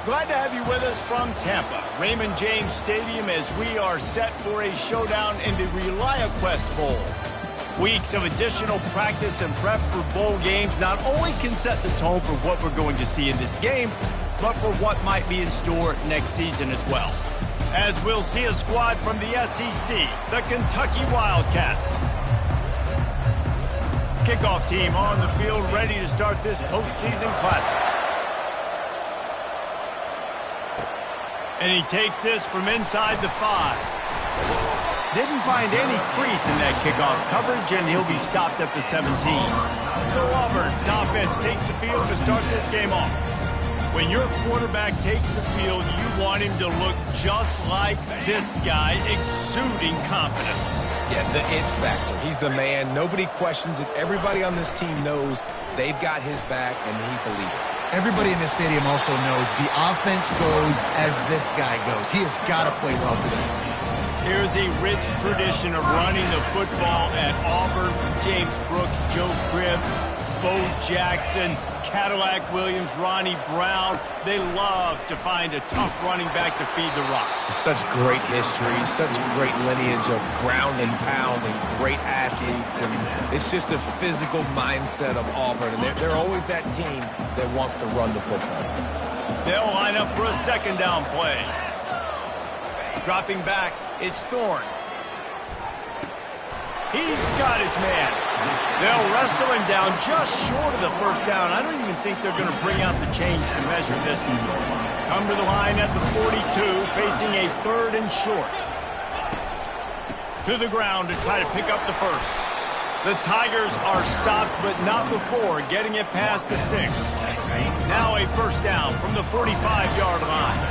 Glad to have you with us from Tampa, Raymond James Stadium, as we are set for a showdown in the ReliaQuest Bowl. Weeks of additional practice and prep for bowl games not only can set the tone for what we're going to see in this game, but for what might be in store next season as well. As we'll see a squad from the SEC, the Kentucky Wildcats. Kickoff team on the field, ready to start this postseason classic. And he takes this from inside the 5. Didn't find any crease in that kickoff coverage, and he'll be stopped at the 17. So Auburn's offense takes the field to start this game off. When your quarterback takes the field, you want him to look just like this guy, exuding confidence. Yeah, the it factor. He's the man. Nobody questions it. Everybody on this team knows they've got his back, and he's the leader. Everybody in this stadium also knows the offense goes as this guy goes. He has got to play well today. Here's a rich tradition of running the football at Auburn from James Brooks, Joe Cribbs, Bo Jackson, Cadillac Williams, Ronnie Brown. They love to find a tough running back to feed the rock. Such great history, such great lineage of ground and pound and great athletes. And it's just a physical mindset of Auburn. And they're always that team that wants to run the football. They'll line up for a second down play. Dropping back, it's Thorne. He's got his man. They'll wrestle him down just short of the first down. I don't even think they're going to bring out the chains to measure this one. Come to the line at the 42, facing a 3rd and short. To the ground to try to pick up the first. The Tigers are stopped, but not before getting it past the sticks. Now a first down from the 45-yard line.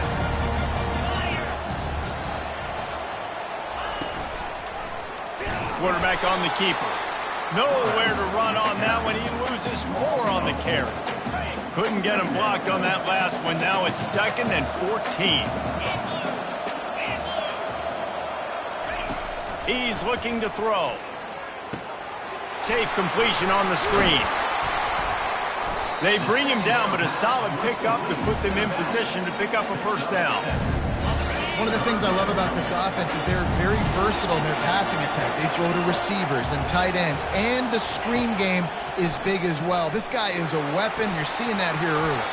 Quarterback on the keeper. Nowhere to run on that one. He loses 4 on the carry. Couldn't get him blocked on that last one. Now it's 2nd and 14. He's looking to throw. Safe completion on the screen. They bring him down, but a solid pickup to put them in position to pick up a first down. One of the things I love about this offense is they're very versatile in their passing attack. They throw to receivers and tight ends, and the screen game is big as well. This guy is a weapon. You're seeing that here early.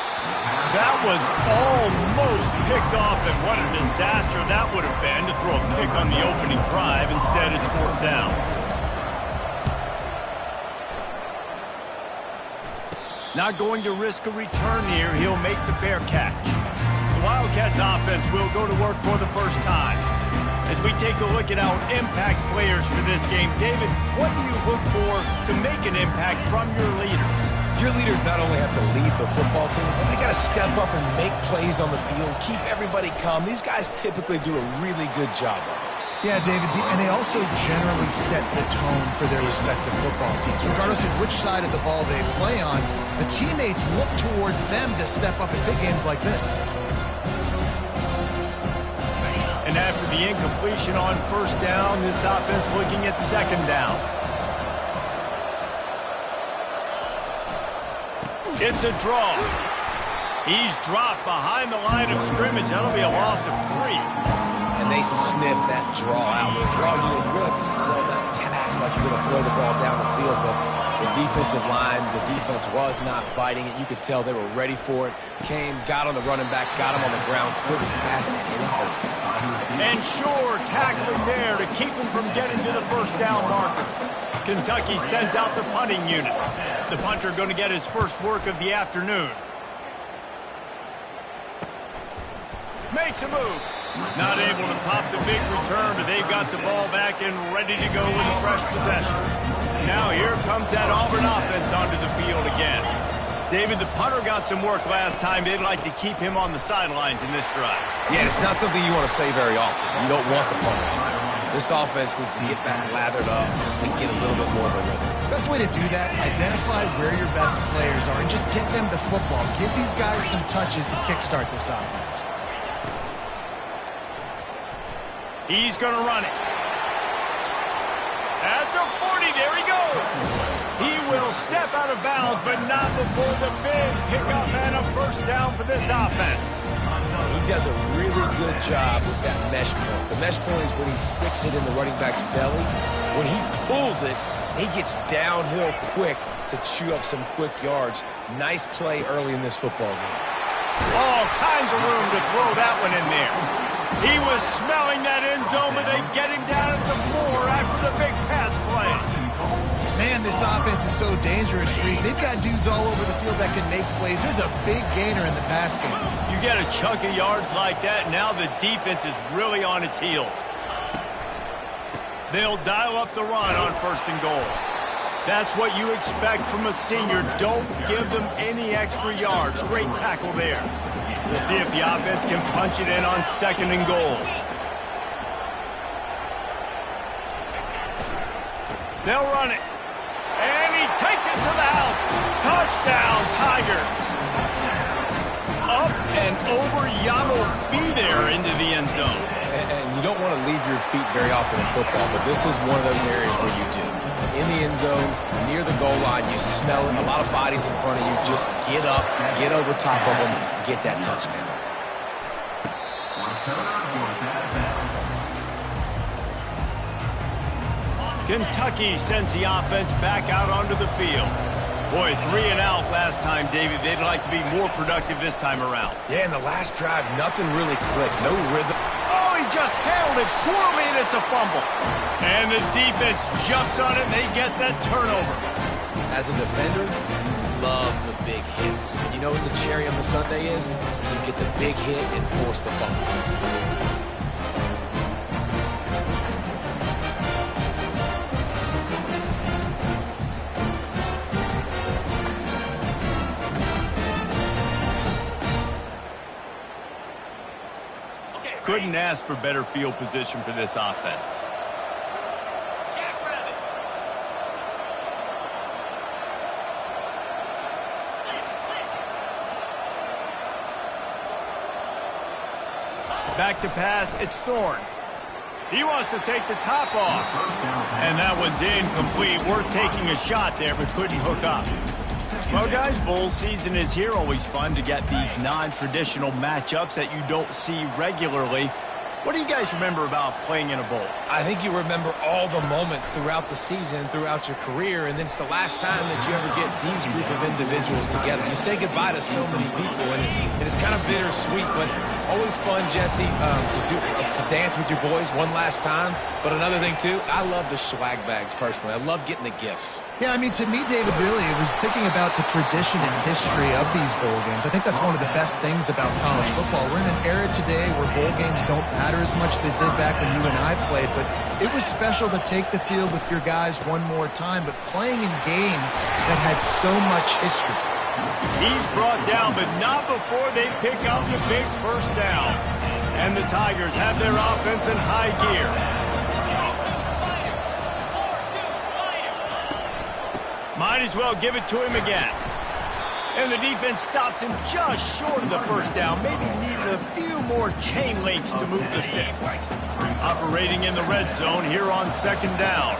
That was almost picked off, and what a disaster that would have been to throw a pick on the opening drive. Instead, it's 4th down. Not going to risk a return here. He'll make the fair catch. The Wildcats offense will go to work for the first time. As we take a look at our impact players for this game, David, what do you look for to make an impact from your leaders? Your leaders not only have to lead the football team, but they got to step up and make plays on the field, keep everybody calm. These guys typically do a really good job of it. Yeah, David, and they also generally set the tone for their respective football teams. Regardless of which side of the ball they play on, the teammates look towards them to step up in big games like this. And after the incompletion on first down, this offense looking at 2nd down. It's a draw. He's dropped behind the line of scrimmage. That'll be a loss of 3. And they sniff that draw out. With a draw, you really have to sell that pass like you're going to throw the ball down the field. But the defensive line, the defense was not biting it. You could tell they were ready for it. Came, got on the running back, got him on the ground, couldn't pass it any further. And sure, tackling there to keep him from getting to the first down marker. Kentucky sends out the punting unit. The punter going to get his first work of the afternoon. Makes a move. Not able to pop the big return, but they've got the ball back and ready to go with a fresh possession. Now here comes that Auburn offense onto the field again. David, the punter got some work last time. They'd like to keep him on the sidelines in this drive. Yeah, it's not something you want to say very often. You don't want the punter. This offense needs to get back lathered up and get a little bit more of a rhythm. Best way to do that, identify where your best players are and just get them the football. Give these guys some touches to kickstart this offense. He's going to run it. At the 40, there he goes. He will step out of bounds, but not before the big pickup and a first down for this offense. He does a really good job with that mesh point. The mesh point is when he sticks it in the running back's belly. When he pulls it, he gets downhill quick to chew up some quick yards. Nice play early in this football game. All kinds of room to throw that one in there. He was smelling that end zone, but they get him down at the floor after the big pass play. Man, this offense is so dangerous, Reese. They've got dudes all over the field that can make plays. There's a big gainer in the pass game. You get a chunk of yards like that, now the defense is really on its heels. They'll dial up the run on 1st and goal. That's what you expect from a senior. Don't give them any extra yards. Great tackle there. We'll see if the offense can punch it in on 2nd and goal. They'll run it. And he takes it to the house. Touchdown, Tigers. Up and over Yamo be there into the end zone. And you don't want to leave your feet very often in football, but this is one of those areas where you do. In the end zone, near the goal line, you smell it. A lot of bodies in front of you. Just get up, get over top of them, get that touchdown. Kentucky sends the offense back out onto the field. Boy, 3 and out last time, David. They'd like to be more productive this time around. Yeah, in the last drive, nothing really clicked. No rhythm. Oh, he just handled it poorly, and it's a fumble. And the defense jumps on it, and they get that turnover. As a defender, love the big hits. You know what the cherry on the sundae is? You get the big hit and force the fumble. Couldn't ask for better field position for this offense. Back to pass, it's Thorne. He wants to take the top off. And that one's incomplete. Worth taking a shot there, but couldn't hook up. Well, guys, bowl season is here. Always fun to get these non-traditional matchups that you don't see regularly. What do you guys remember about playing in a bowl? I think you remember all the moments throughout the season, throughout your career, and then it's the last time that you ever get these group of individuals together. You say goodbye to so many people, and it's kind of bittersweet, but always fun, Jesse, to dance with your boys one last time. But another thing, too, I love the swag bags, personally. I love getting the gifts. Yeah, I mean, to me, David, really, it was thinking about the tradition and history of these bowl games. I think that's one of the best things about college football. We're in an era today where bowl games don't matter as much as they did back when you and I played, but it was special to take the field with your guys one more time, but playing in games that had so much history. He's brought down, but not before they pick up the big first down. And the Tigers have their offense in high gear. Might as well give it to him again. And the defense stops him just short of the first down. Maybe needed a few more chain links to move the sticks. Operating in the red zone here on 2nd down.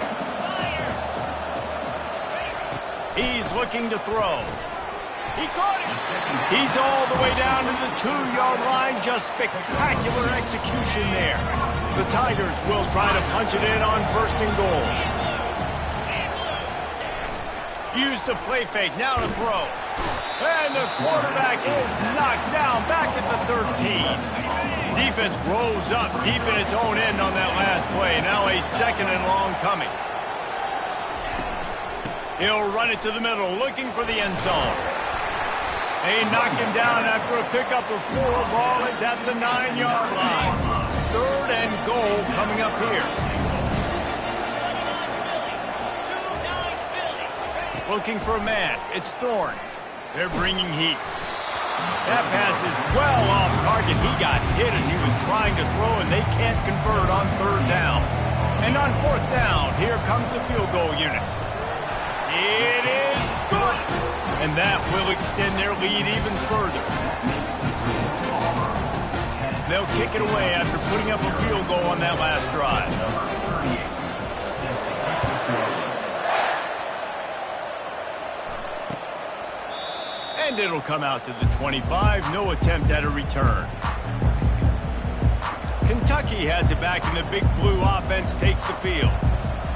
He's looking to throw. He caught it. He's all the way down to the 2-yard line. Just spectacular execution there. The Tigers will try to punch it in on 1st and goal. Use the play fake, now to throw. And the quarterback is knocked down back at the 13. Defense rolls up deep in its own end on that last play. Now a 2nd and long coming. He'll run it to the middle, looking for the end zone. They knock him down after a pickup of 4. Ball is at the 9-yard line. 3rd and goal coming up here. Looking for a man. It's Thorne. They're bringing heat. That pass is well off target. He got hit as he was trying to throw, and they can't convert on 3rd down. And on 4th down, here comes the field goal unit. It is good. And that will extend their lead even further. They'll kick it away after putting up a field goal on that last drive. And it'll come out to the 25. No attempt at a return. Kentucky has it back, and the Big Blue offense takes the field.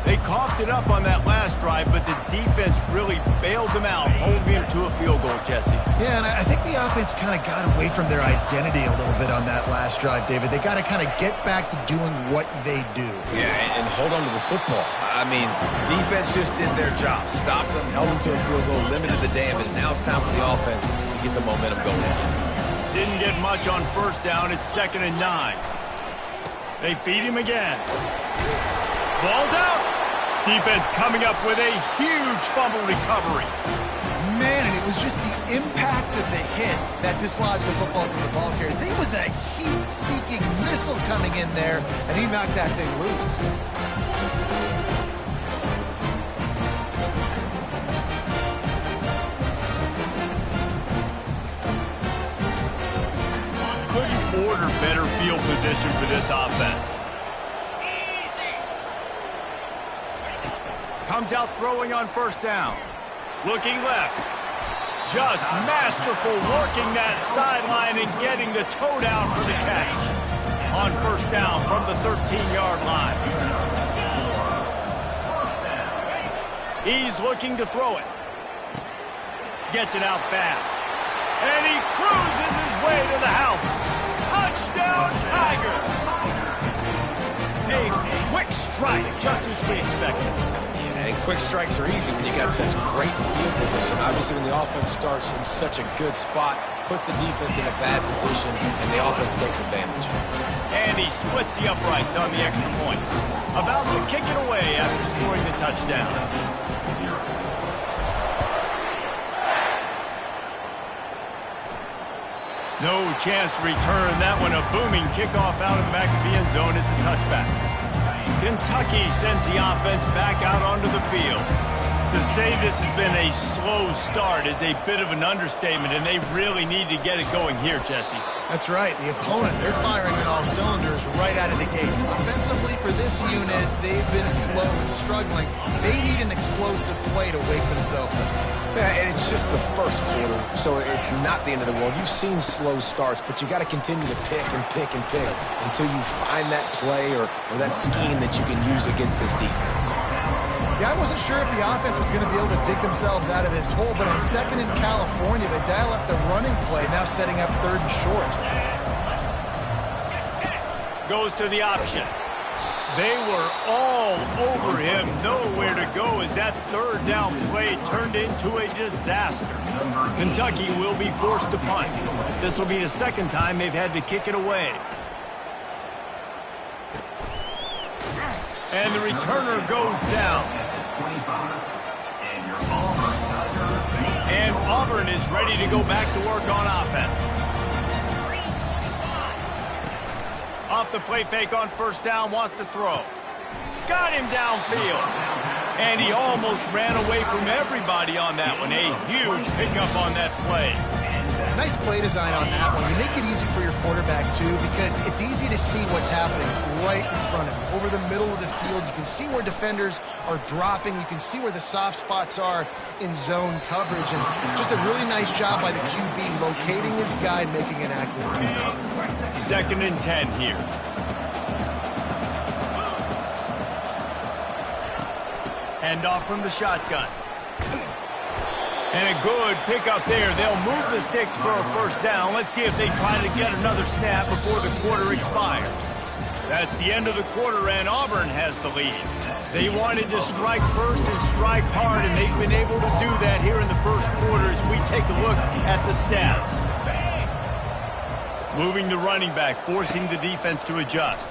They coughed it up on that last drive, but the defense really bailed them out, holding them to a field goal, Jesse. Yeah, and I think the offense kind of got away from their identity a little bit on that last drive, David. They got to kind of get back to doing what they do. Yeah, and hold on to the football. I mean, defense just did their job. Stopped them, held them to a field goal, limited the damage. Now it's time for the offense to get the momentum going. Didn't get much on first down. It's 2nd and 9. They feed him again. Ball's out. Defense coming up with a huge fumble recovery. Man, and it was just the impact of the hit that dislodged the football from the ball carrier. There was a heat-seeking missile coming in there, and he knocked that thing loose. Couldn't order better field position for this offense. Comes out throwing on first down. Looking left. Just masterful working that sideline and getting the toe down for the catch. On first down from the 13-yard line. He's looking to throw it. Gets it out fast. And he cruises his way to the house. Touchdown, Tiger! A quick strike, just as we expected. And quick strikes are easy when you got such great field position. Obviously, when the offense starts in such a good spot, puts the defense in a bad position, and the offense takes advantage. And he splits the uprights on the extra point. About to kick it away after scoring the touchdown. No chance to return that one. A booming kickoff out of the back of the end zone. It's a touchback. Kentucky sends the offense back out onto the field. To say this has been a slow start is a bit of an understatement, and they really need to get it going here, Jesse. That's right. The opponent, they're firing on all cylinders right out of the gate. Offensively, for this unit, they've been slow and struggling. They need an explosive play to wake themselves up. Yeah, and it's just the first quarter, so it's not the end of the world. You've seen slow starts, but you got to continue to pick and pick and pick until you find that play or that scheme that you can use against this defense. Yeah, I wasn't sure if the offense was going to be able to dig themselves out of this hole, but on 2nd in California, they dial up the running play, now setting up 3rd and short. Goes to the option. They were all over him, nowhere to go as that 3rd down play turned into a disaster. Kentucky will be forced to punt. This will be the 2nd time they've had to kick it away. And the returner goes down. And Auburn is ready to go back to work on offense. Off the play fake on first down, wants to throw. Got him downfield. And he almost ran away from everybody on that one. A huge pickup on that play. Nice play design on that one. You make it easy for your quarterback, too, because it's easy to see what's happening right in front of him. Over the middle of the field, you can see where defenders are dropping. You can see where the soft spots are in zone coverage. And just a really nice job by the QB locating his guy and making an accurate throw. 2nd and 10 here. Hand off from the shotgun. And a good pickup there. They'll move the sticks for a first down. Let's see if they try to get another snap before the quarter expires. That's the end of the quarter, and Auburn has the lead. They wanted to strike first and strike hard, and they've been able to do that here in the first quarter as we take a look at the stats. Moving the running back, forcing the defense to adjust.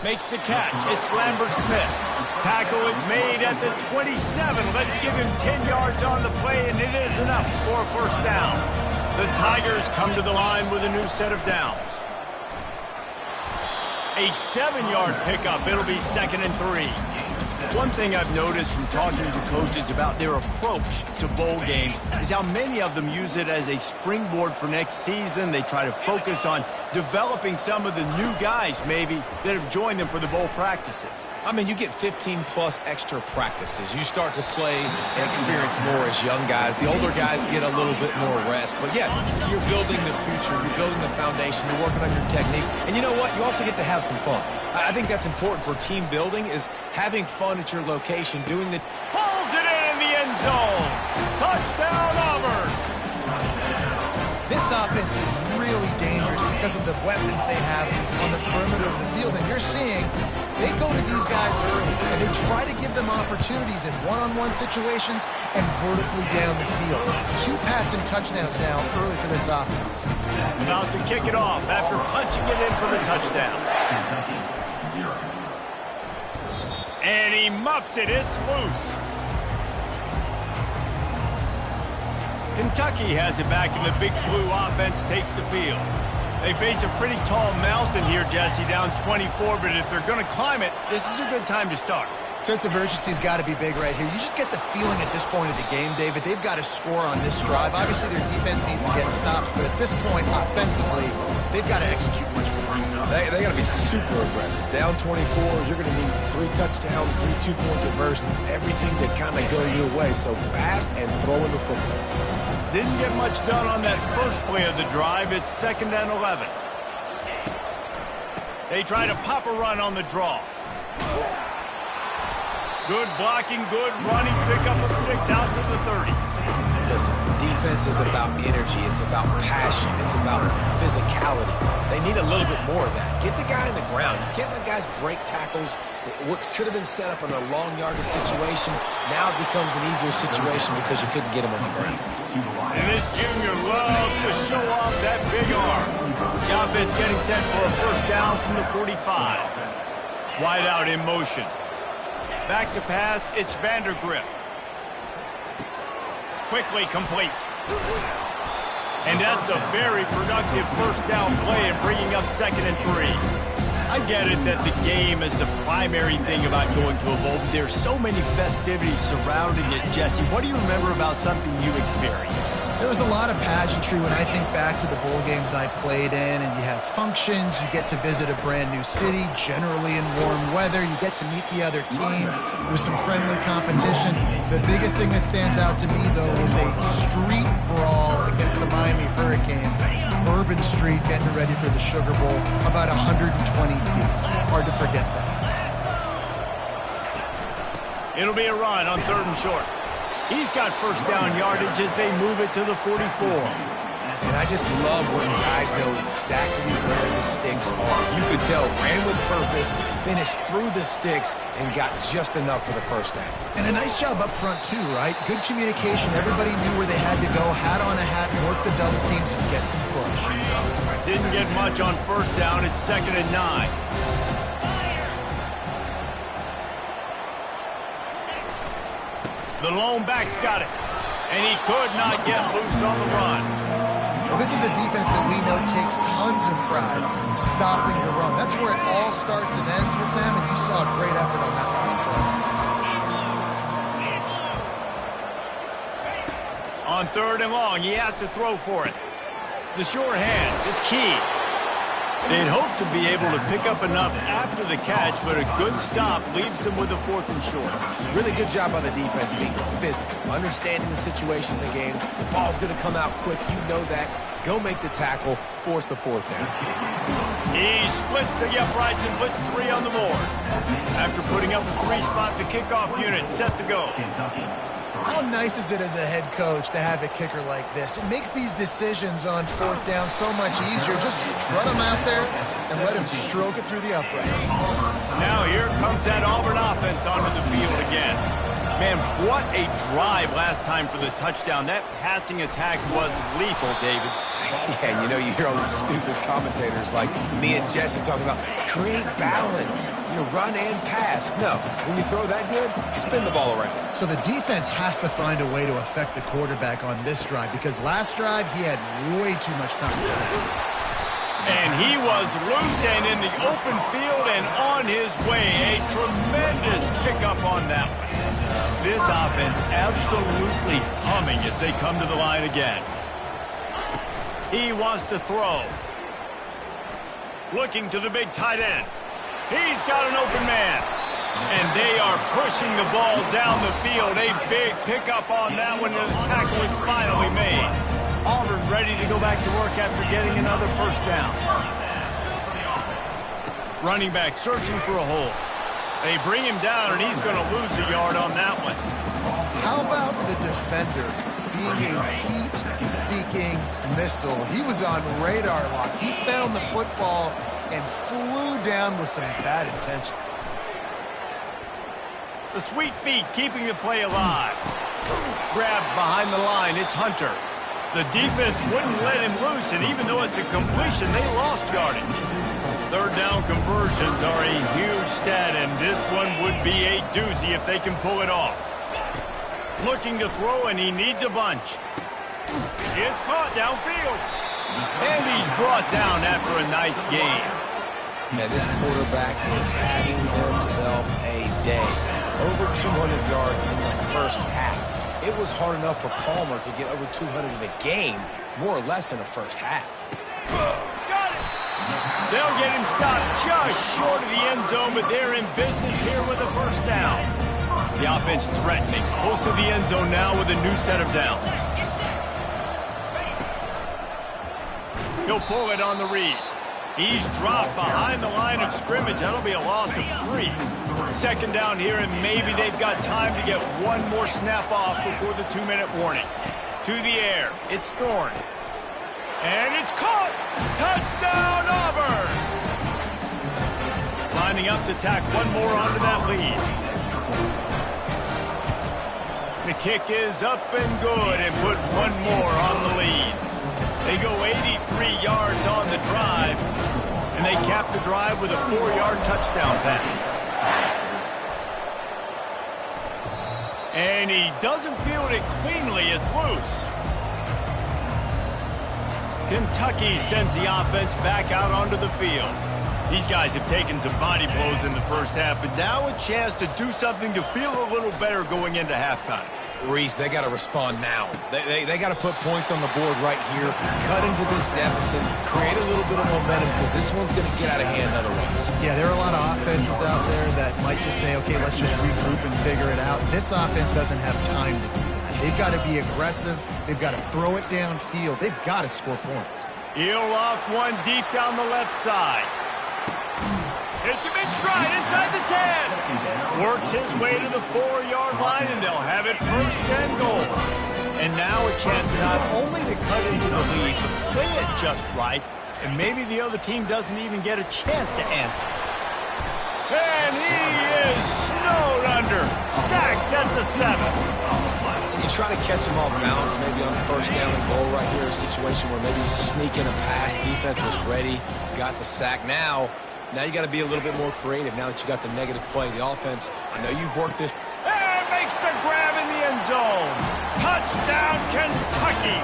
Makes the catch. It's Lambert Smith. Tackle is made at the 27. Let's give him 10 yards on the play, and it is enough for a first down. The Tigers come to the line with a new set of downs. A 7-yard pickup. It'll be 2nd and 3. One thing I've noticed from talking to coaches about their approach to bowl games is how many of them use it as a springboard for next season. They try to focus on developing some of the new guys, maybe, that have joined them for the bowl practices. I mean, you get 15-plus extra practices. You start to play and experience more as young guys. The older guys get a little bit more rest. But, yeah, you're building the future. You're building the foundation. You're working on your technique. And you know what? You also get to have some fun. I think that's important for team building is having fun at your location, doing the... Pulls it in the end zone. Touchdown, Auburn. This offense is really dangerous because of the weapons they have on the perimeter of the field. And you're seeing they go to these guys early, and they try to give them opportunities in one-on-one situations and vertically down the field. 2 passing touchdowns now early for this offense. About to kick it off after punching it in for the touchdown. And he muffs it. It's loose. Kentucky has it back, and the Big Blue offense takes the field. They face a pretty tall mountain here, Jesse, down 24, but if they're going to climb it, this is a good time to start. Sense of urgency's got to be big right here. You just get the feeling at this point of the game, David, they've got to score on this drive. Obviously, their defense needs to get stops, but at this point, offensively, they've got to execute much more. They got to be super aggressive. Down 24, you're going to need 3 touchdowns, 3 two-point conversions, everything to kind of go your way. So fast and throwing the football. Didn't get much done on that first play of the drive. It's 2nd and 11. They try to pop a run on the draw. Good blocking, good running, pickup of 6 out to the 30. Listen, defense is about energy. It's about passion. It's about physicality. They need a little bit more of that. Get the guy in the ground. You can't let guys break tackles. What could have been set up in a long yardage situation, now it becomes an easier situation because you couldn't get him on the ground. And this junior loves to show off that big arm. The offense getting set for a first down from the 45. Wide out in motion. Back to pass, it's Vandergrift. Quickly complete. And that's a very productive first down play and bringing up 2nd and 3. I get it that the game is the primary thing about going to a bowl, but there's so many festivities surrounding it, Jesse. What do you remember about something you experienced? There was a lot of pageantry when I think back to the bowl games I played in, and you have functions, you get to visit a brand new city, generally in warm weather, you get to meet the other team, there's some friendly competition. The biggest thing that stands out to me, though, was a street brawl against the Miami Hurricanes. Bourbon Street getting ready for the Sugar Bowl, about 120 deep. Hard to forget that. It'll be a run on 3rd and short. He's got first down yardage as they move it to the 44. And I just love when guys know exactly where the sticks are. You could tell, ran with purpose, finished through the sticks, and got just enough for the first down. And a nice job up front, too, right? Good communication. Everybody knew where they had to go, hat on a hat, work the double teams, and get some push. Didn't get much on first down. It's 2nd and 9. The lone back's got it, and he could not get loose on the run. Well, this is a defense that we know takes tons of pride in stopping the run. That's where it all starts and ends with them, and you saw a great effort on that last play. On 3rd and long, he has to throw for it. The sure hands, it's key. They'd hope to be able to pick up enough after the catch, but a good stop leaves them with a 4th and short. Really good job by the defense being physical, understanding the situation in the game. The ball's going to come out quick. You know that. Go make the tackle, force the 4th down. He splits the uprights and puts 3 on the board. After putting up the 3 spot, the kickoff unit set to go. How nice is it as a head coach to have a kicker like this? It makes these decisions on 4th down so much easier. Just strut him out there and let him stroke it through the uprights. Now here comes that Auburn offense onto the field again. Man, what a drive last time for the touchdown. That passing attack was lethal, David. Yeah, and you know, you hear all these stupid commentators like me and Jesse talking about create balance, run and pass. No, when you throw that good, spin the ball around. So the defense has to find a way to affect the quarterback on this drive because last drive he had way too much time to play. And he was loose and in the open field and on his way. A tremendous pickup on that one. This offense absolutely humming as they come to the line again. He wants to throw. Looking to the big tight end. He's got an open man. And they are pushing the ball down the field. A big pickup on that one, and the tackle is finally made. Auburn ready to go back to work after getting another first down. Running back searching for a hole. They bring him down, and he's going to lose a yard on that one. How about the defender being a heat-seeking missile? He was on radar lock. He found the football and flew down with some bad intentions. The sweet feet keeping the play alive. Grabbed behind the line, it's Hunter. The defense wouldn't let him loose, and even though it's a completion, they lost yardage. Third down conversions are a huge stat, and this one would be a doozy if they can pull it off. Looking to throw, and he needs a bunch. It's caught downfield. And he's brought down after a nice gain. Man, this quarterback is having himself a day. Over 200 yards in the first half. It was hard enough for Palmer to get over 200 in a game, more or less in the first half. Got it! They'll get him stopped just short of the end zone, but they're in business here with a first down. The offense threatening, close to the end zone now with a new set of downs. He'll pull it on the read. He's dropped behind the line of scrimmage. That'll be a loss of 3. Second down here, and maybe they've got time to get one more snap off before the 2-minute warning. To the air. It's Thorne. And it's caught! Touchdown, Auburn! Lining up to tack one more onto that lead. The kick is up and good and put one more on the lead. They go 83 yards on the drive, and they cap the drive with a 4-yard touchdown pass. And he doesn't field it cleanly. It's loose. Kentucky sends the offense back out onto the field. These guys have taken some body blows in the first half, but now a chance to do something to feel a little better going into halftime. Reese, they got to respond now. They got to put points on the board right here, cut into this deficit, create a little bit of momentum, because this one's going to get out of hand otherwise. Yeah, there are a lot of offenses out there that might just say, okay, let's just regroup and figure it out. This offense doesn't have time to do that. They've got to be aggressive. They've got to throw it downfield. They've got to score points. He'll off one deep down the left side. It's a big stride inside the 10. Works his way to the 4-yard line, and they'll have it first and goal. And now a chance not only to cut into the lead, but play it just right, and maybe the other team doesn't even get a chance to answer. And he is snowed under, sacked at the 7. And you try to catch him off balance, maybe on the first down and goal right here, a situation where maybe he's sneaking a pass, defense was ready, got the sack. Now you got to be a little bit more creative now that you got the negative play. The offense, I know you've worked this. And makes the grab in the end zone. Touchdown, Kentucky.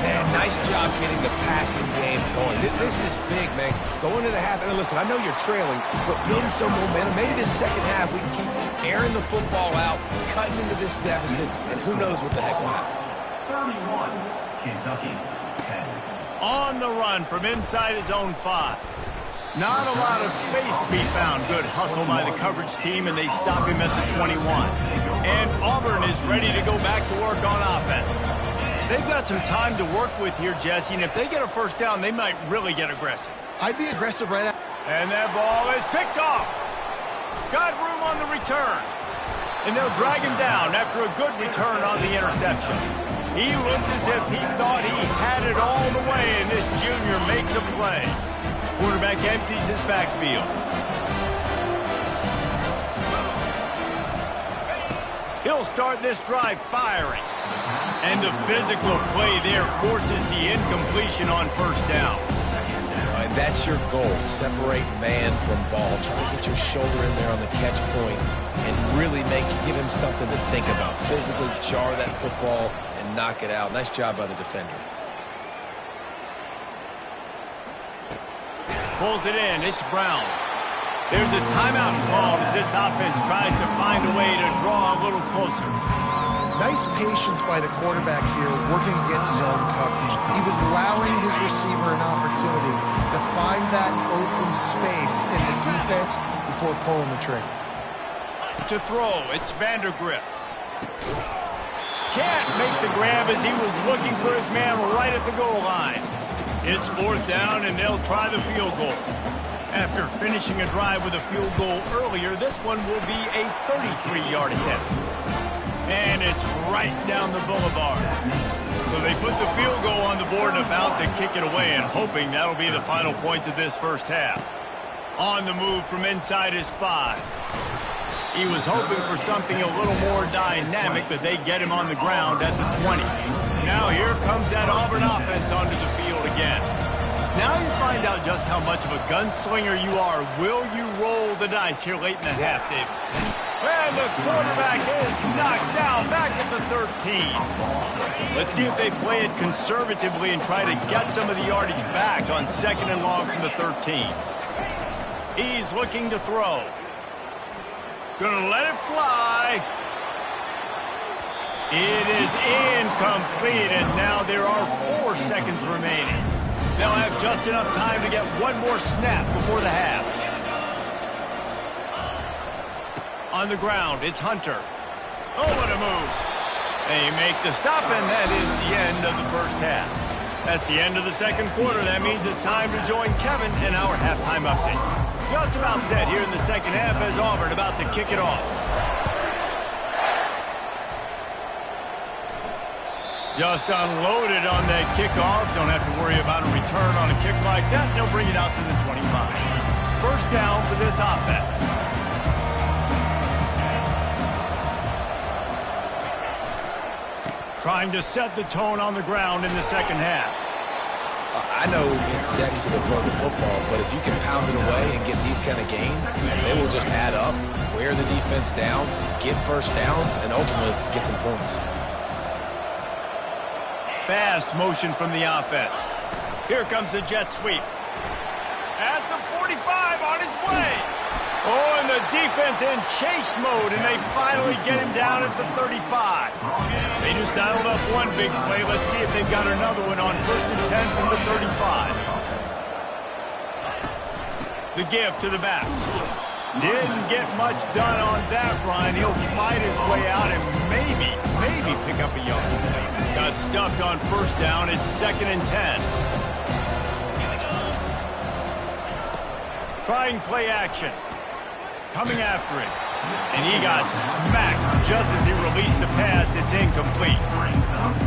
Man, nice job getting the passing game going. This is big, man. Going into the half, and listen, I know you're trailing, but building some momentum. Maybe this second half we can keep airing the football out, cutting into this deficit, and who knows what the heck will happen. 31, Kentucky, 10. On the run from inside his own 5. Not a lot of space to be found. Good hustle by the coverage team, and they stop him at the 21. And Auburn is ready to go back to work on offense. They've got some time to work with here, Jesse, and if they get a first down, they might really get aggressive. I'd be aggressive right out. And that ball is picked off. Got room on the return. And they'll drag him down after a good return on the interception. He looked as if he thought he had it all the way, and this junior makes a play. Quarterback empties his backfield. He'll start this drive firing. And the physical play there forces the incompletion on first down. And that's your goal. Separate man from ball. Try to get your shoulder in there on the catch point and really give him something to think about. Physically jar that football and knock it out. Nice job by the defender. Pulls it in. It's Brown. There's a timeout called as this offense tries to find a way to draw a little closer. Nice patience by the quarterback here working against zone coverage. He was allowing his receiver an opportunity to find that open space in the defense before pulling the trigger. To throw, it's Vandergrift. Can't make the grab as he was looking for his man right at the goal line. It's 4th down, and they'll try the field goal. After finishing a drive with a field goal earlier, this one will be a 33-yard attempt. And it's right down the boulevard. So they put the field goal on the board and about to kick it away, and hoping that'll be the final points of this first half. On the move from inside his 5. He was hoping for something a little more dynamic, but they get him on the ground at the 20. Now here comes that Auburn offense onto the field again. Now you find out just how much of a gunslinger you are. Will you roll the dice here late in the half, David? And the quarterback is knocked down back at the 13. Let's see if they play it conservatively and try to get some of the yardage back on 2nd and long from the 13. He's looking to throw. Gonna let it fly. It is incomplete, and now there are 4 seconds remaining. They'll have just enough time to get one more snap before the half. On the ground, it's Hunter. Oh, what a move. They make the stop, and that is the end of the first half. That's the end of the second quarter. That means it's time to join Kevin in our halftime update. Just about set here in the second half as Auburn about to kick it off. Just unloaded on that kickoff. Don't have to worry about a return on a kick like that. They'll bring it out to the 25. First down for this offense. Trying to set the tone on the ground in the second half. I know it's sexy to throw the football, but if you can pound it away and get these kind of gains, they will just add up, wear the defense down, get first downs, and ultimately get some points. Fast motion from the offense. Here comes the jet sweep. At the 45 on his way. Oh, and the defense in chase mode, and they finally get him down at the 35. They just dialed up one big play. Let's see if they've got another one on 1st and 10 from the 35. The give to the back. Didn't get much done on that run. He'll fight his way out and maybe pick up a yard. Got stuffed on 1st down. It's 2nd and 10. Trying play action. Coming after it. And he got smacked just as he released the pass. It's incomplete.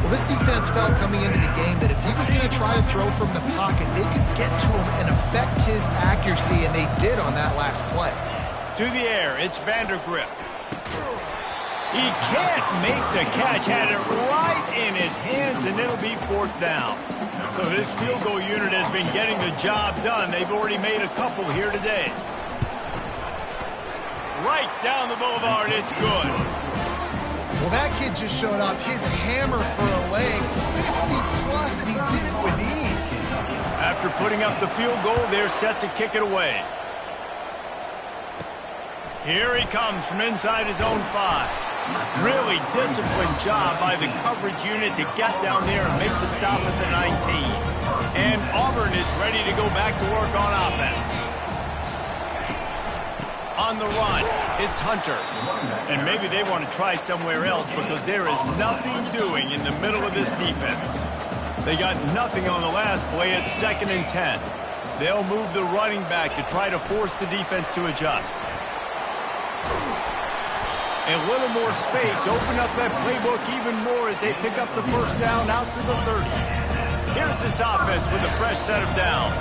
Well, this defense felt coming into the game that if he was going to try to throw from the pocket, they could get to him and affect his accuracy, and they did on that last play. To the air, it's Vandergrift. He can't make the catch. Had it right in his hands, and it'll be 4th down. So this field goal unit has been getting the job done. They've already made a couple here today. Right down the boulevard, it's good. Well, that kid just showed off his hammer for a leg, 50-plus, and he did it with ease. After putting up the field goal, they're set to kick it away. Here he comes from inside his own 5. Really disciplined job by the coverage unit to get down there and make the stop at the 19. And Auburn is ready to go back to work on offense. On the run, it's Hunter. And maybe they want to try somewhere else because there is nothing doing in the middle of this defense. They got nothing on the last play. It's 2nd and 10. They'll move the running back to try to force the defense to adjust. A little more space. Open up that playbook even more as they pick up the 1st down out to the 30. Here's this offense with a fresh set of downs.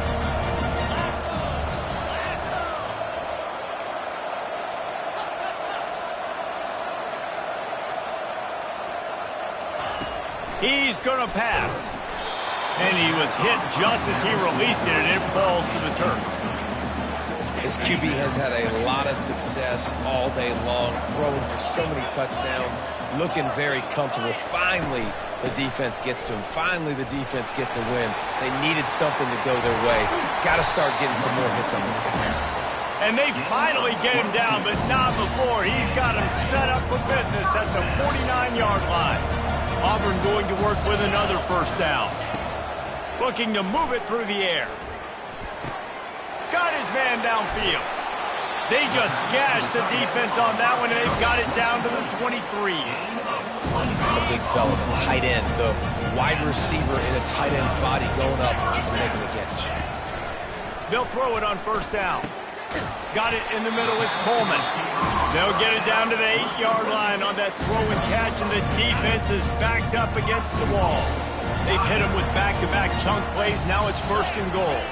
He's going to pass. And he was hit just as he released it, and it falls to the turf. This QB has had a lot of success all day long, throwing for so many touchdowns, looking very comfortable. Finally, the defense gets to him. Finally, the defense gets a win. They needed something to go their way. Got to start getting some more hits on this guy. And they finally get him down, but not before. He's got him set up for business at the 49-yard line. Auburn going to work with another first down. Looking to move it through the air. Got his man downfield. They just gashed the defense on that one, and they've got it down to the 23. The big fella, the tight end, the wide receiver in a tight end's body going up and making the catch. They'll throw it on first down. Got it in the middle. It's Coleman. They'll get it down to the 8-yard line on that throw and catch, and the defense is backed up against the wall. They've hit him with back-to-back chunk plays. Now it's first and goal.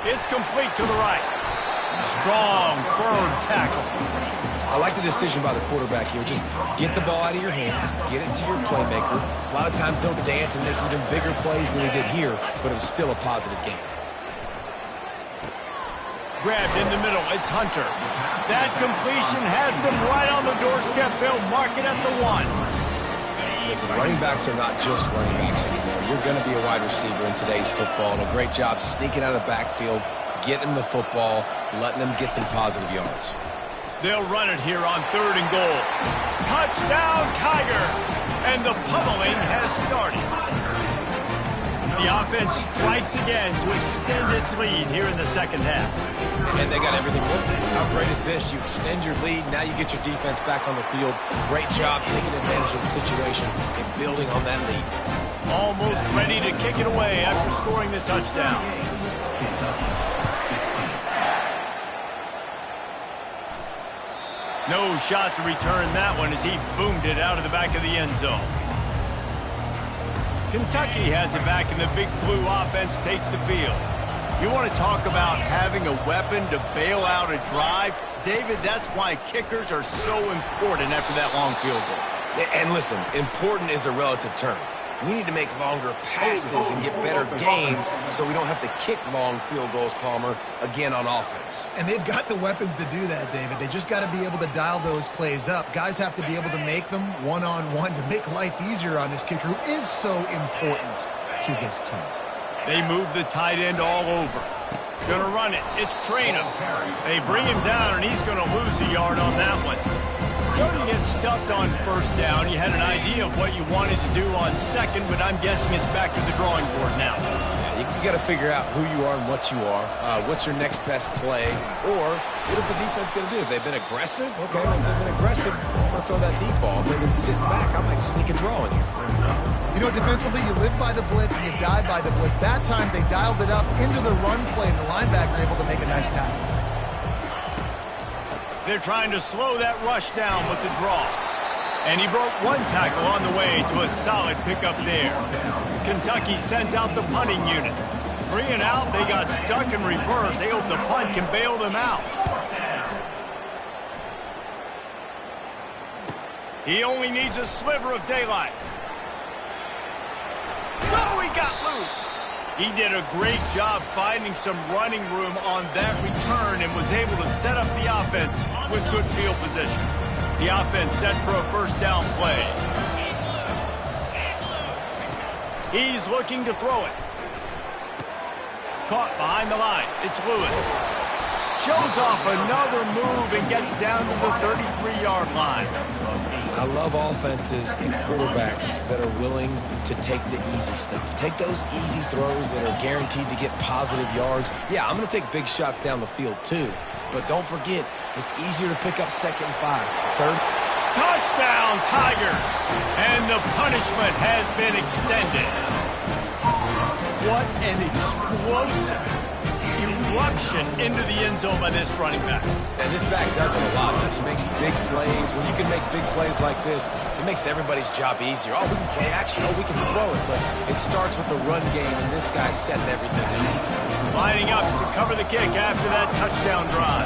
It's complete to the right. Strong, firm tackle. I like the decision by the quarterback here. Just get the ball out of your hands, get it to your playmaker. A lot of times they'll dance and make even bigger plays than he did here, but it was still a positive game. Grabbed in the middle. It's Hunter. That completion has them right on the doorstep. They'll mark it at the 1. Listen, running backs are not just running backs anymore. You're going to be a wide receiver in today's football, and a great job sneaking out of the backfield, getting the football, letting them get some positive yards. They'll run it here on 3rd and goal. Touchdown, Tiger! And the pummeling has started. The offense strikes again to extend its lead here in the second half. And they got everything working. How great is this? You extend your lead, now you get your defense back on the field. Great job taking advantage of the situation and building on that lead. Almost ready to kick it away after scoring the touchdown. No shot to return that one as he boomed it out of the back of the end zone. Kentucky has it back, and the Big Blue offense takes the field. You want to talk about having a weapon to bail out a drive? David, that's why kickers are so important after that long field goal. And listen, important is a relative term. We need to make longer passes and get better gains so we don't have to kick long field goals, Palmer, again on offense. And they've got the weapons to do that, David. They just got to be able to dial those plays up. Guys have to be able to make them one-on-one to make life easier on this kicker who is so important to this team. They move the tight end all over. Gonna run it. It's Traynham. They bring him down, and he's gonna lose a yard on that one. So you get stuffed on first down. You had an idea of what you wanted to do on second, but I'm guessing it's back to the drawing board now. Yeah, you got to figure out who you are and what you are. What's your next best play? Or what is the defense going to do? If they've been aggressive, okay, well, if they've been aggressive, I'm going to throw that deep ball. If they've been sitting back, I might sneak a draw in here. You know, defensively, you live by the blitz and you die by the blitz. That time, they dialed it up into the run play, and the linebacker able to make a nice tackle. They're trying to slow that rush down with the draw. And he broke one tackle on the way to a solid pickup there. Kentucky sends out the punting unit. 3 and out, they got stuck in reverse. They hope the punt can bail them out. He only needs a sliver of daylight. Oh, he got loose. He did a great job finding some running room on that return and was able to set up the offense with good field position. The offense set for a first down play. He's looking to throw it. Caught behind the line. It's Lewis. Shows off another move and gets down to the 33-yard line. I love offenses and quarterbacks that are willing to take the easy stuff. Take those easy throws that are guaranteed to get positive yards. Yeah, I'm going to take big shots down the field too. But don't forget, it's easier to pick up 2nd and 5. Third. Touchdown, Tigers! And the punishment has been extended. What an explosive eruption into the end zone by this running back. And this back does it a lot. He makes big plays. When you can make big plays like this, it makes everybody's job easier. Oh, we can play action. Oh, we can throw it. But it starts with the run game, and this guy's setting everything up. Lining up to cover the kick after that touchdown drive.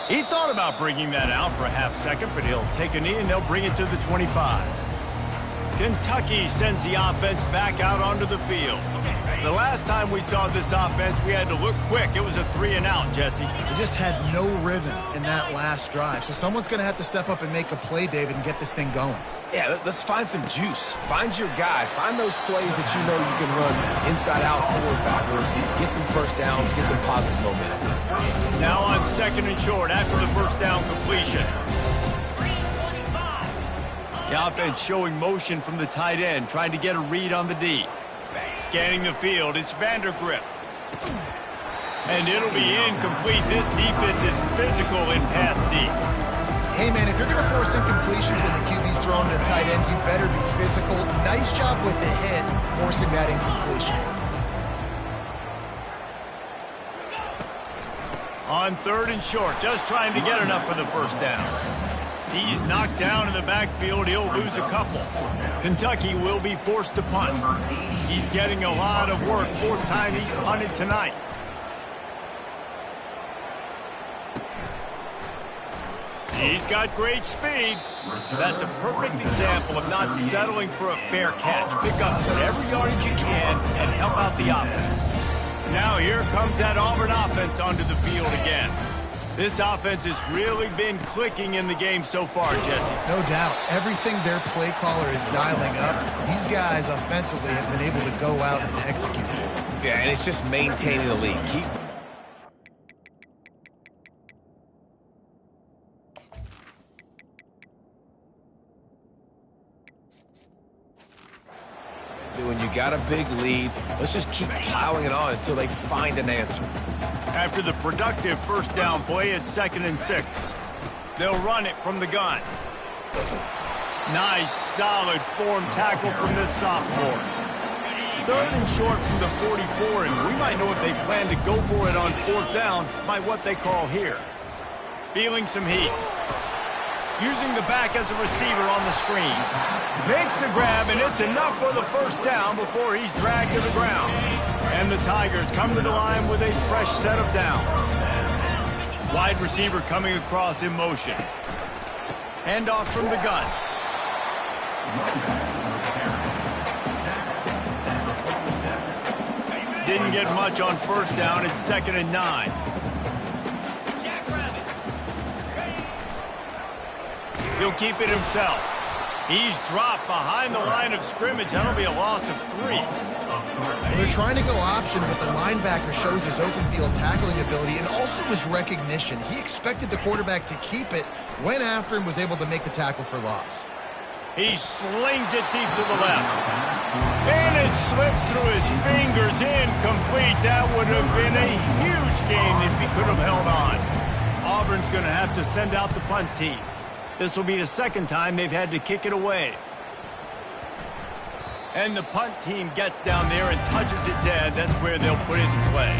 He thought about bringing that out for a half second, but he'll take a knee and they'll bring it to the 25. Kentucky sends the offense back out onto the field. The last time we saw this offense, we had to look quick. It was a 3-and-out, Jesse. They just had no rhythm in that last drive. So someone's going to have to step up and make a play, David, and get this thing going. Yeah, let's find some juice. Find your guy. Find those plays that you know you can run inside out, forward, backwards. Get some first downs. Get some positive momentum. Now on 2nd and short after the first down completion. The offense showing motion from the tight end, trying to get a read on the D. Scanning the field, it's Vandergrift. And it'll be incomplete. This defense is physical in pass D. Hey, man, if you're going to force incompletions when the QB's throwing to the tight end, you better be physical. Nice job with the hit, forcing that incompletion. On 3rd and short, just trying to get enough for the first down. He's knocked down in the backfield. He'll lose a couple. Kentucky will be forced to punt. He's getting a lot of work. 4th time he's punted tonight. He's got great speed. That's a perfect example of not settling for a fair catch. Pick up whatever yardage you can and help out the offense. Now here comes that Auburn offense onto the field again. This offense has really been clicking in the game so far, Jesse. No doubt. Everything their play caller is dialing up, these guys offensively have been able to go out and execute. Yeah, and it's just maintaining the lead. When you got a big lead, let's just keep plowing it on until they find an answer. After the productive first down play, it's 2nd and 6. They'll run it from the gun. Nice, solid form tackle from this sophomore. 3rd and short from the 44, and we might know if they plan to go for it on 4th down by what they call here. Feeling some heat. Using the back as a receiver on the screen. Makes the grab, and it's enough for the first down before he's dragged to the ground. And the Tigers come to the line with a fresh set of downs. Wide receiver coming across in motion. Handoff from the gun. Didn't get much on first down. It's 2nd and 9. He'll keep it himself. He's dropped behind the line of scrimmage. That'll be a loss of 3. Well, they're trying to go option, but the linebacker shows his open field tackling ability and also his recognition. He expected the quarterback to keep it, went after him, was able to make the tackle for loss. He slings it deep to the left. And it slips through his fingers, incomplete. That would have been a huge gain if he could have held on. Auburn's going to have to send out the punt team. This will be the 2nd time they've had to kick it away. And the punt team gets down there and touches it dead. That's where they'll put it in play.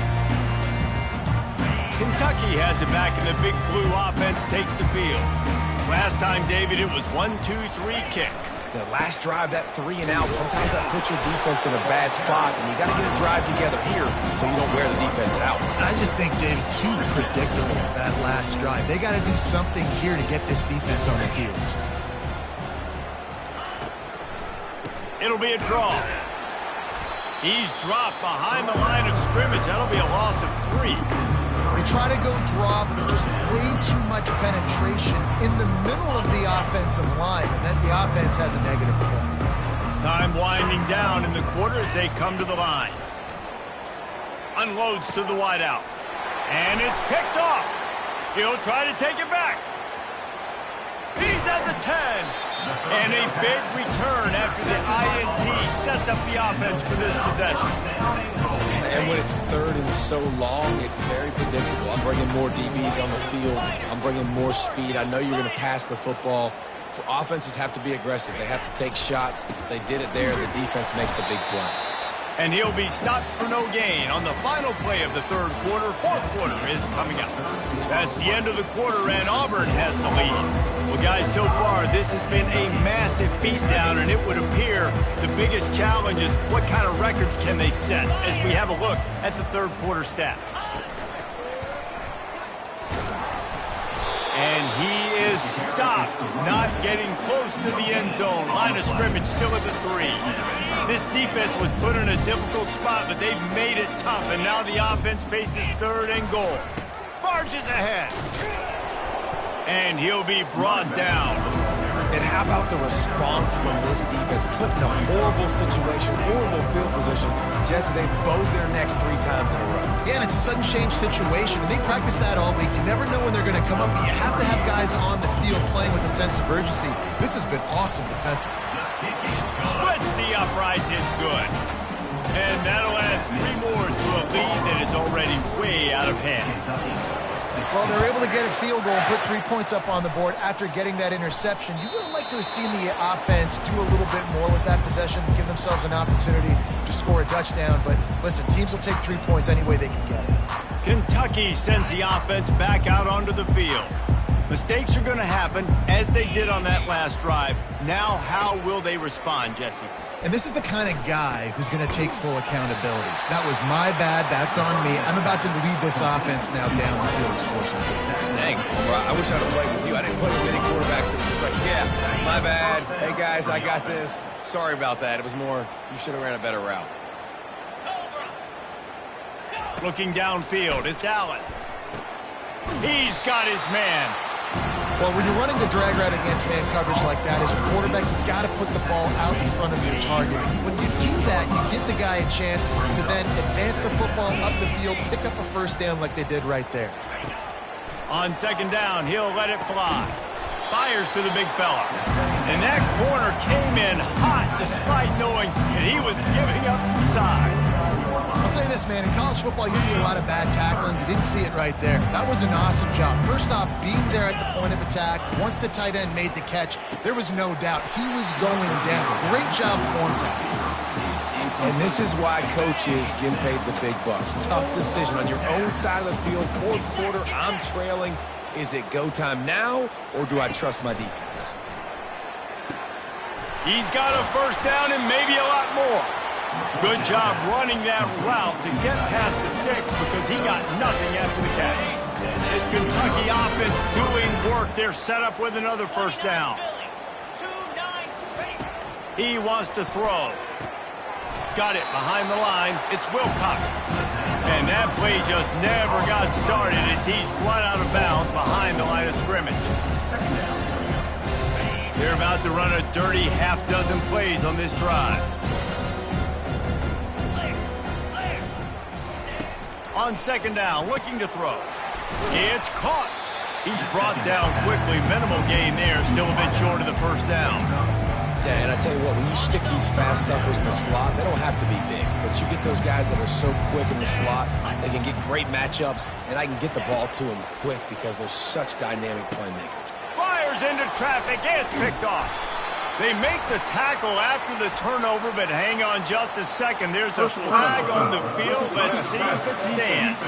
Kentucky has it back, and the big blue offense takes the field. Last time, David, it was 1-2-3 kick. The last drive, that 3-and-out, sometimes that puts your defense in a bad spot, and you got to get a drive together here so you don't wear the defense out. I just think, David, too predictable that last drive. They got to do something here to get this defense on their heels. It'll be a draw. He's dropped behind the line of scrimmage. That'll be a loss of 3. They try to go draw, but there's just way too much penetration in the middle of the offensive line, and then the offense has a negative play. Time winding down in the quarter as they come to the line. Unloads to the wideout. And it's picked off. He'll try to take it back. He's at the 10. And a big return after the INT sets up the offense for this possession. And when it's 3rd and so long, it's very predictable. I'm bringing more DBs on the field. I'm bringing more speed. I know you're going to pass the football. Offenses have to be aggressive. They have to take shots. They did it there. The defense makes the big play. And he'll be stopped for no gain on the final play of the 3rd quarter. 4th quarter is coming up. That's the end of the quarter, and Auburn has the lead. Well, guys, so far, this has been a massive beatdown, and it would appear the biggest challenge is what kind of records can they set as we have a look at the 3rd quarter stats. And he is stopped stopped, not getting close to the end zone. Line of scrimmage still at the 3. This defense was put in a difficult spot, but they've made it tough, and now the offense faces 3rd and goal. Marches ahead. And he'll be brought down. And how about the response from this defense? Put in a horrible situation, horrible field position. Jesse, they bowed their necks 3 times in a row. Yeah, and it's a sudden change situation. And they practice that all week. You never know when they're going to come up, but you have to have guys on the field playing with a sense of urgency. This has been awesome defensively. Splits the uprights, it's good. And that'll add 3 more to a lead that is already way out of hand. Well, they're able to get a field goal and put 3 points up on the board after getting that interception. You would have liked to have seen the offense do a little bit more with that possession, give themselves an opportunity to score a touchdown. But listen, teams will take 3 points any way they can get it. Kentucky sends the offense back out onto the field. Mistakes are going to happen, as they did on that last drive. Now, how will they respond, Jesse? And this is the kind of guy who's going to take full accountability. That was my bad. That's on me. I'm about to lead this offense now down the field and score some points. Dang, I wish I'd have played with you. I didn't play with any quarterbacks that was just like, yeah, my bad. Hey, guys, I got this. Sorry about that. It was more, you should have ran a better route. Looking downfield, it's Allen. He's got his man. Well, when you're running the drag route against man coverage like that, as a quarterback, you got to put the ball out in front of your target. When you do that, you give the guy a chance to then advance the football up the field, pick up a first down like they did right there. On 2nd down, he'll let it fly. Fires to the big fella. And that corner came in hot despite knowing that he was giving up some size. I'll say this, man. In college football, you see a lot of bad tackling. You didn't see it right there. That was an awesome job. First off, being there at the point of attack. Once the tight end made the catch, there was no doubt he was going down. Great job form tackling. And this is why coaches get paid the big bucks. Tough decision on your own side of the field. 4th quarter, I'm trailing. Is it go time now, or do I trust my defense? He's got a first down and maybe a lot more. Good job running that route to get past the sticks because he got nothing after the catch. This Kentucky offense doing work. They're set up with another first down. He wants to throw. Got it behind the line. It's Wilcox. And that play just never got started as he's run out of bounds behind the line of scrimmage. They're about to run a dirty half-dozen plays on this drive. On 2nd down, looking to throw. It's caught. He's brought down quickly. Minimal gain there. Still a bit short of the first down. Yeah, and I tell you what, when you stick these fast suckers in the slot, they don't have to be big. But you get those guys that are so quick in the slot, they can get great matchups, and I can get the ball to them quick because they're such dynamic playmakers. Fires into traffic, and it's picked off. They make the tackle after the turnover, but hang on just a second. There's a flag on the field. Let's see if it stands.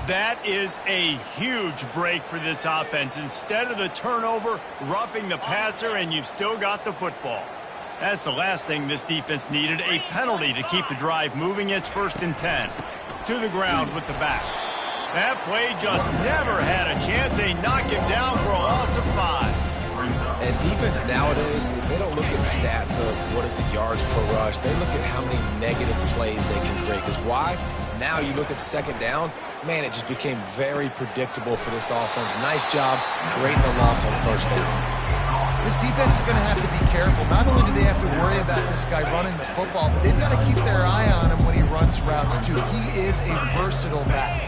That is a huge break for this offense. Instead of the turnover, roughing the passer, and you've still got the football. That's the last thing this defense needed, a penalty to keep the drive moving. It's 1st and 10. To the ground with the back. That play just never had a chance. They knock him down for a loss of 5. And defense nowadays, they don't look at stats of what is the yards per rush. They look at how many negative plays they can create. Because why? Now you look at 2nd down, man, it just became very predictable for this offense. Nice job creating the loss on 1st down. This defense is going to have to be careful. Not only do they have to worry about this guy running the football, but they've got to keep their eye on him when he runs routes too. He is a versatile back.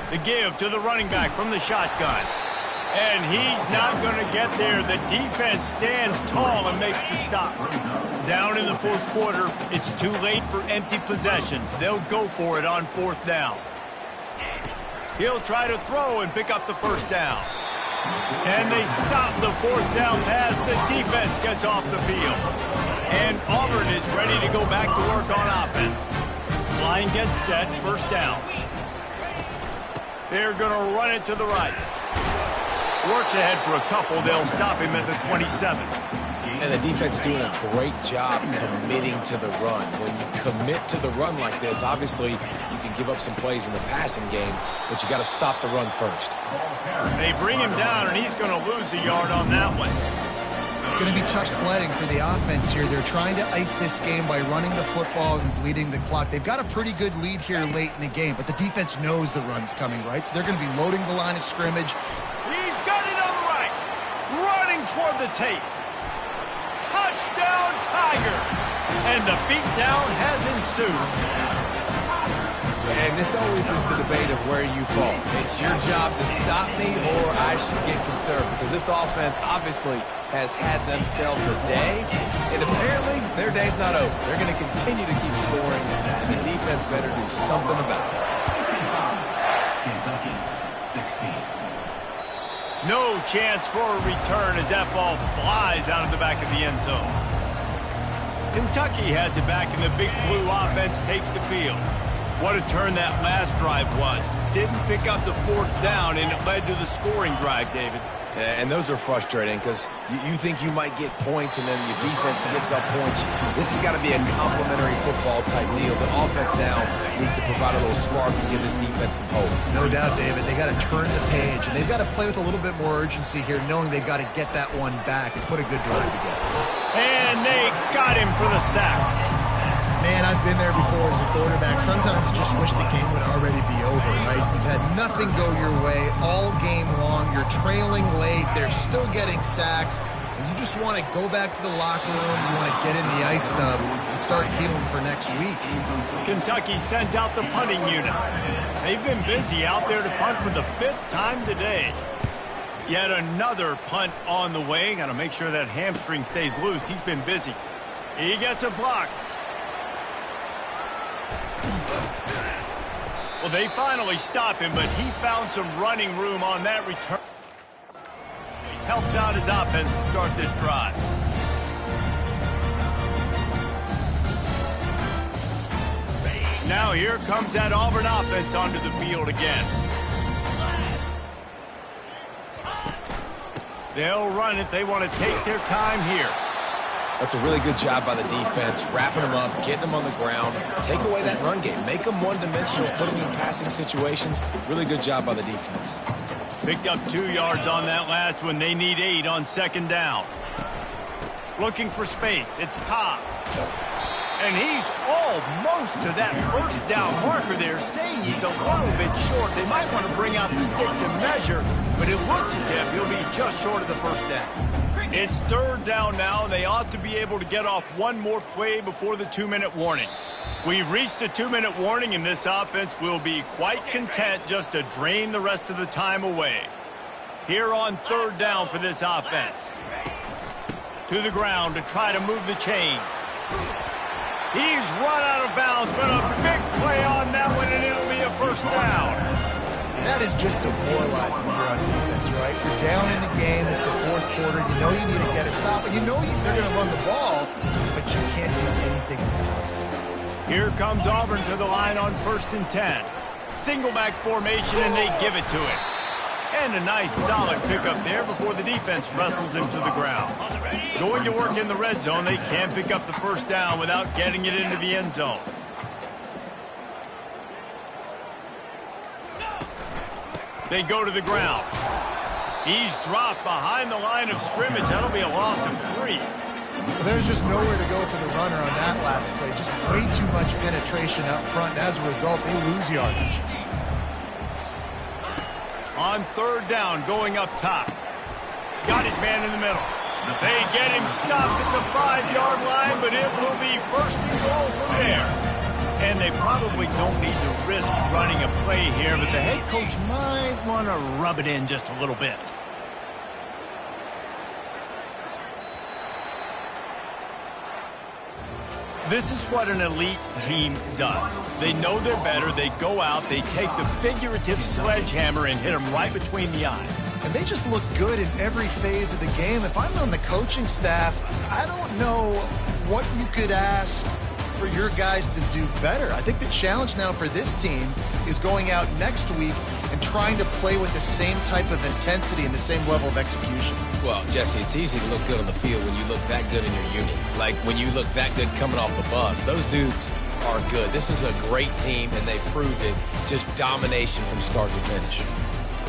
The give to the running back from the shotgun. And he's not going to get there. The defense stands tall and makes the stop. Down in the 4th quarter, it's too late for empty possessions. They'll go for it on 4th down. He'll try to throw and pick up the first down. And they stop the 4th down pass. The defense gets off the field. And Auburn is ready to go back to work on offense. Line gets set, 1st down. They're going to run it to the right. Works ahead for a couple. They'll stop him at the 27. And the defense doing a great job committing to the run. When you commit to the run like this, obviously you can give up some plays in the passing game, but you got to stop the run first. They bring him down, and he's going to lose a yard on that one. It's going to be tough sledding for the offense here. They're trying to ice this game by running the football and bleeding the clock. They've got a pretty good lead here late in the game, but the defense knows the run's coming, right? So they're going to be loading the line of scrimmage. He's got it on the right. Running toward the tape. Touchdown, Tigers! And the beatdown has ensued. And this always is the debate of where you fall. It's your job to stop me or I should get conservative, because this offense obviously has had themselves a day, and apparently their day's not over. They're going to continue to keep scoring, and the defense better do something about it. Kentucky, 16. No chance for a return as that ball flies out of the back of the end zone. Kentucky has it back, and the Big Blue offense takes the field. What a turn that last drive was. Didn't pick up the fourth down, and it led to the scoring drive, David. And those are frustrating because you think you might get points and then your defense gives up points. This has got to be a complimentary football type deal. The offense now needs to provide a little spark and give this defense some hope. No doubt, David. They got to turn the page, and they've got to play with a little bit more urgency here, knowing they've got to get that one back and put a good drive together. And they got him for the sack. Man, I've been there before as a quarterback. Sometimes you just wish the game would already be over, right? You've had nothing go your way all game long. You're trailing late. They're still getting sacks. And you just want to go back to the locker room. You want to get in the ice tub and start healing for next week. Kentucky sends out the punting unit. They've been busy out there to punt for the 5th time today. Yet another punt on the way. Got to make sure that hamstring stays loose. He's been busy. He gets a block. Well, they finally stop him, but he found some running room on that return. He helps out his offense to start this drive. Now here comes that Auburn offense onto the field again. They'll run it. They want to take their time here. That's a really good job by the defense, wrapping them up, getting them on the ground, take away that run game, make them one-dimensional, put them in passing situations. Really good job by the defense. Picked up 2 yards on that last one. They need 8 on 2nd down. Looking for space. It's Ncaa. And he's almost to that first down marker there, saying he's a little bit short. They might want to bring out the sticks and measure, but it looks as if he'll be just short of the first down. It's 3rd down now. They ought to be able to get off one more play before the 2-minute warning. We've reached the 2-minute warning, and this offense will be quite content just to drain the rest of the time away. Here on 3rd down for this offense. To the ground to try to move the chains. He's run out of bounds, but a big play on that one, and it'll be a first down. That is just demoralizing if you're on defense, right? You're down in the game. It's the 4th quarter. You know you need to get a stop, and you know they're going to run the ball, but you can't do anything about it. Here comes Auburn to the line on 1st and 10. Single back formation, and they give it to him. And a nice solid pickup there before the defense wrestles him to the ground. Going to work in the red zone, they can't pick up the first down without getting it into the end zone. They go to the ground. He's dropped behind the line of scrimmage. That'll be a loss of 3. Well, there's just nowhere to go for the runner on that last play. Just way too much penetration up front. And as a result, they lose yardage. On 3rd down, going up top. Got his man in the middle. They get him stopped at the 5-yard line, but it will be 1st and goal from there. And they probably don't need to risk running a play here, but the head coach might want to rub it in just a little bit. This is what an elite team does. They know they're better. They go out. They take the figurative sledgehammer and hit them right between the eyes. And they just look good in every phase of the game. If I'm on the coaching staff, I don't know what you could ask for your guys to do better. I think the challenge now for this team is going out next week and and trying to play with the same type of intensity and the same level of execution. Well, Jesse, it's easy to look good on the field when you look that good in your unit. Like when you look that good coming off the bus. Those dudes are good. This is a great team, and they proved it. Just domination from start to finish.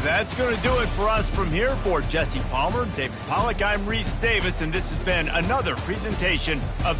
That's going to do it for us from here. For Jesse Palmer, David Pollack, I'm Reese Davis, and this has been another presentation of